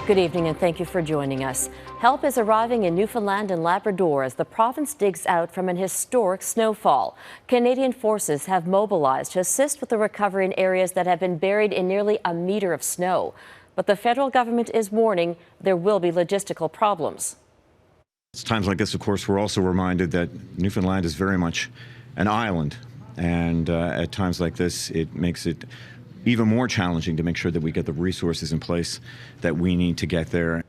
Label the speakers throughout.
Speaker 1: Good evening and thank you for joining us. Help is arriving in Newfoundland and Labrador as the province digs out from an historic snowfall. Canadian forces have mobilized to assist with the recovery in areas that have been buried in nearly a meter of snow. But the federal government is warning there will be logistical problems.
Speaker 2: It's times like this, of course, we're also reminded that Newfoundland is very much an island. And at times like this, it makes it even more challenging to make sure that we get the resources in place that we need to get there.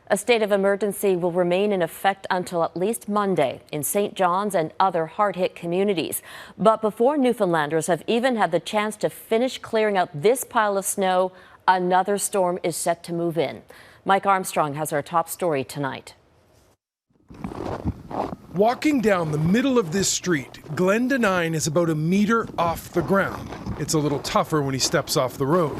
Speaker 1: A state of emergency will remain in effect until at least Monday in St. John's and other hard-hit communities. But before Newfoundlanders have even had the chance to finish clearing out this pile of snow, another storm is set to move in. Mike Armstrong has our top story tonight.
Speaker 3: Walking down the middle of this street, Glenn Denine is about a meter off the ground. It's a little tougher when he steps off the road.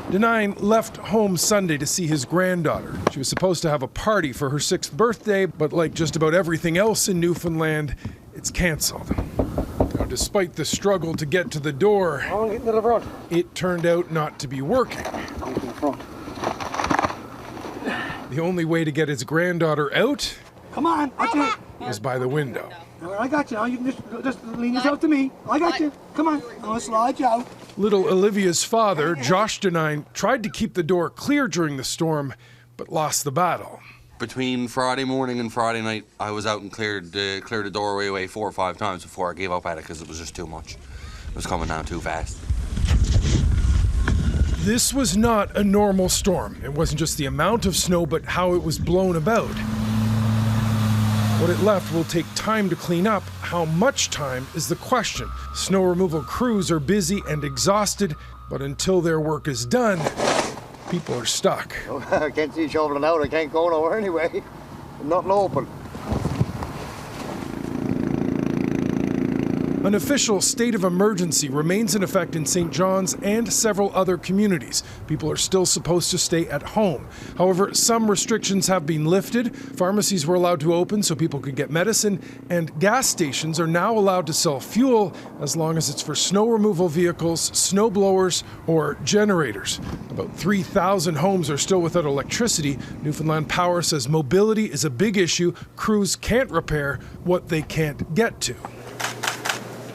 Speaker 3: Denine left home Sunday to see his granddaughter. She was supposed to have a party for her 6th birthday, but like just about everything else in Newfoundland, it's canceled. Now, despite the struggle to get to the door, it turned out not to be working. The only way to get his granddaughter out,
Speaker 4: come on,
Speaker 3: was by the window.
Speaker 4: I got you. You can just lean yourself to me. I got you. Come on. I'm going to slide you out.
Speaker 3: Little Olivia's father, Josh Denine, tried to keep the door clear during the storm, but lost the battle.
Speaker 5: Between Friday morning and Friday night, I was out and cleared the doorway away 4 or 5 times before I gave up at it because it was just too much. It was coming down too fast.
Speaker 3: This was not a normal storm. It wasn't just the amount of snow, but how it was blown about. What it left will take time to clean up. How much time is the question. Snow removal crews are busy and exhausted, but until their work is done, people are stuck.
Speaker 6: I can't see shoveling out. I can't go nowhere anyway. Nothing open.
Speaker 3: An official state of emergency remains in effect in St. John's and several other communities. People are still supposed to stay at home. However, some restrictions have been lifted. Pharmacies were allowed to open so people could get medicine, and gas stations are now allowed to sell fuel as long as it's for snow removal vehicles, snow blowers, or generators. About 3,000 homes are still without electricity. Newfoundland Power says mobility is a big issue. Crews can't repair what they can't get to.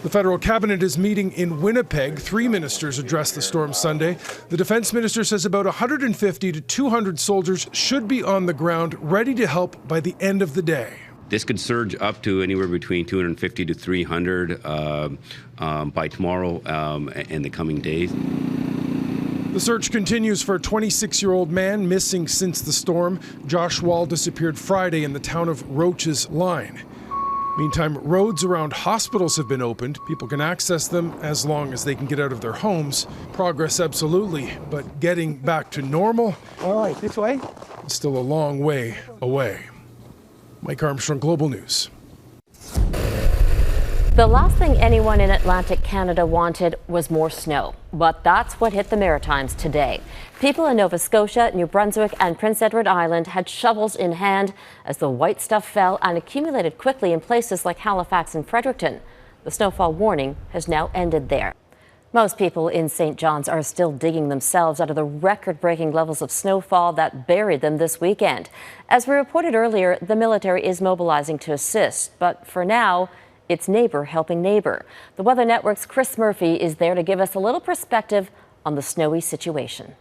Speaker 3: The federal cabinet is meeting in Winnipeg. 3 ministers addressed the storm Sunday. The defense minister says about 150 to 200 soldiers should be on the ground, ready to help by the end of the day.
Speaker 7: This could surge up to anywhere between 250 to 300 by tomorrow and the coming days.
Speaker 3: The search continues for a 26-year-old man missing since the storm. Josh Wall disappeared Friday in the town of Roach's Line. Meantime, roads around hospitals have been opened. People can access them as long as they can get out of their homes. Progress, absolutely, but getting back to normal,
Speaker 4: All right, this way.
Speaker 3: is still a long way away. Mike Armstrong, Global News.
Speaker 1: The last thing anyone in Atlantic Canada wanted was more snow, but that's what hit the Maritimes today. People in Nova Scotia, New Brunswick and Prince Edward Island had shovels in hand as the white stuff fell and accumulated quickly in places like Halifax and Fredericton. The snowfall warning has now ended there. Most people in St. John's are still digging themselves out of the record-breaking levels of snowfall that buried them this weekend. As we reported earlier, the military is mobilizing to assist, but for now, it's neighbor helping neighbor. The Weather Network's Chris Murphy is there to give us a little perspective on the snowy situation.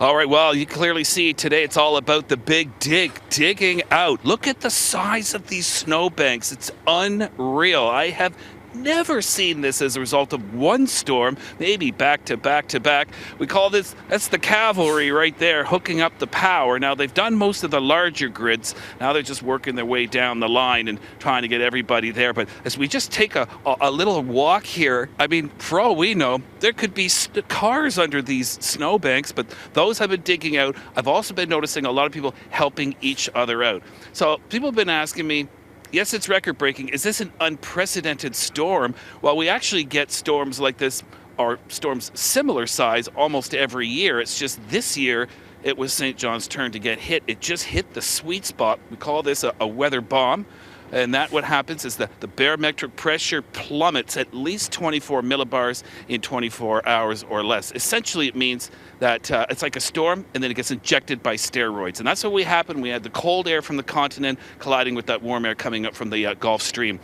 Speaker 8: All right, well, you clearly see today it's all about the big digging out. Look at the size of these snowbanks. It's unreal. I have never seen this as a result of one storm, maybe back to back to back. We call this, that's the cavalry right there hooking up the power. Now they've done most of the larger grids. Now they're just working their way down the line and trying to get everybody there. But as we just take a little walk here, I mean, for all we know, there could be cars under these snowbanks, but those have been digging out. I've also been noticing a lot of people helping each other out. So people have been asking me, yes, it's record-breaking. Is this an unprecedented storm? Well, we actually get storms like this, or storms similar size, almost every year. It's just this year, it was St. John's turn to get hit. It just hit the sweet spot. We call this a weather bomb. And that what happens is that the barometric pressure plummets at least 24 millibars in 24 hours or less. Essentially, it means that it's like a storm, and then it gets injected by steroids. And that's what happened. We had the cold air from the continent colliding with that warm air coming up from the Gulf Stream.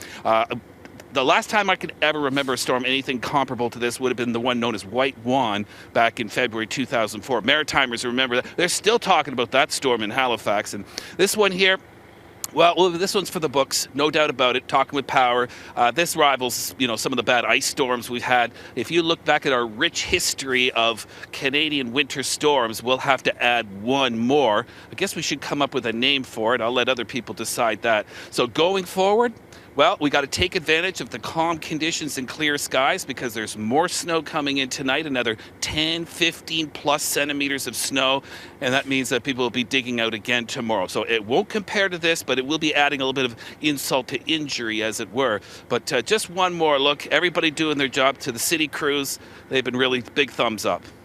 Speaker 8: The last time I could ever remember a storm anything comparable to this would have been the one known as White Juan back in February 2004. Maritimers remember that. They're still talking about that storm in Halifax. And this one here, well, this one's for the books, no doubt about it. Talking with power, this rivals, some of the bad ice storms we've had. If you look back at our rich history of Canadian winter storms, we'll have to add one more. I guess we should come up with a name for it. I'll let other people decide that. So going forward, well, we got to take advantage of the calm conditions and clear skies because there's more snow coming in tonight, another 10, 15 plus centimeters of snow, and that means that people will be digging out again tomorrow. So it won't compare to this, but it will be adding a little bit of insult to injury, as it were. But just one more look. Everybody doing their job. To the city crews, they've been really big thumbs up.